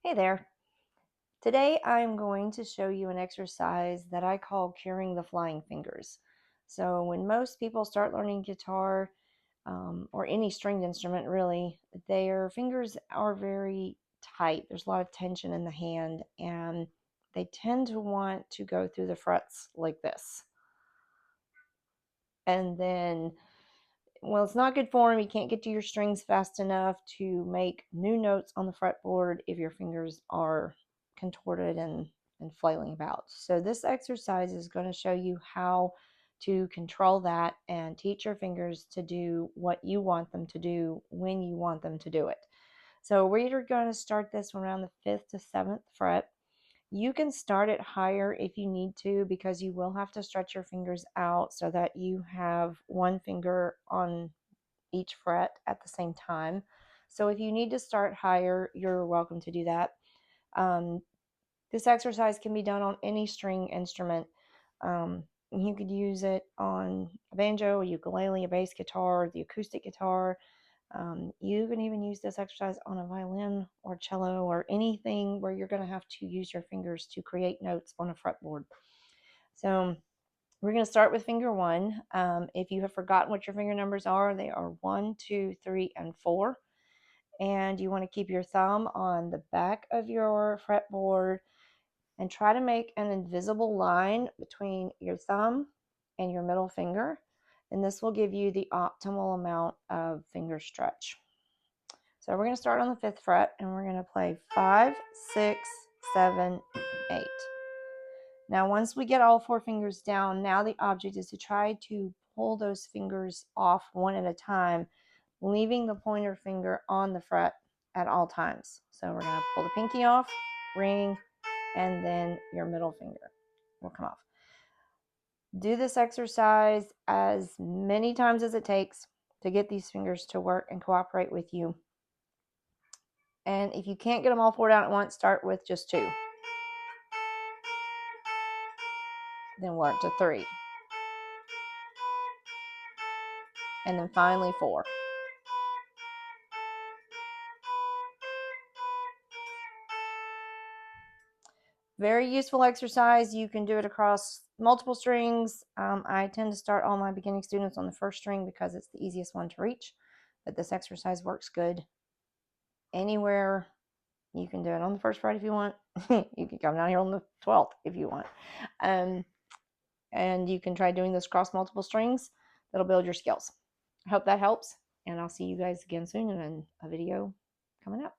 Hey there. Today I'm going to show you an exercise that I call curing the flying fingers. So when most people start learning guitar or any stringed instrument really, their fingers are very tight. There's a lot of tension in the hand and they tend to want to go through the frets like this. And then, well, it's not good for them. You can't get to your strings fast enough to make new notes on the fretboard if your fingers are contorted and flailing about. So this exercise is going to show you how to control that and teach your fingers to do what you want them to do when you want them to do it. So we're going to start this around the 5th to 7th fret. You can start it higher if you need to, because you will have to stretch your fingers out so that you have one finger on each fret at the same time. So if you need to start higher, you're welcome to do that. This exercise can be done on any string instrument. You could use it on a banjo, a ukulele, a bass guitar, the acoustic guitar. You can even use this exercise on a violin or cello or anything where you're going to have to use your fingers to create notes on a fretboard. So we're going to start with finger 1. If you have forgotten what your finger numbers are, they are 1, 2, 3, and 4. And you want to keep your thumb on the back of your fretboard and try to make an invisible line between your thumb and your middle finger. And this will give you the optimal amount of finger stretch. So we're going to start on the 5th fret and we're going to play 5, 6, 7, 8. Now, once we get all 4 fingers down, now the object is to try to pull those fingers off one at a time, leaving the pointer finger on the fret at all times. So we're going to pull the pinky off, ring, and then your middle finger will come off. Do this exercise as many times as it takes to get these fingers to work and cooperate with you. And if you can't get them all 4 down at once, start with just 2. Then work to 3. And then finally 4. Very useful exercise. You can do it across multiple strings. I tend to start all my beginning students on the 1st string because it's the easiest one to reach. But this exercise works good anywhere. You can do it on the 1st fret if you want. You can come down here on the 12th if you want. And you can try doing this across multiple strings. That'll build your skills. I hope that helps. And I'll see you guys again soon in a video coming up.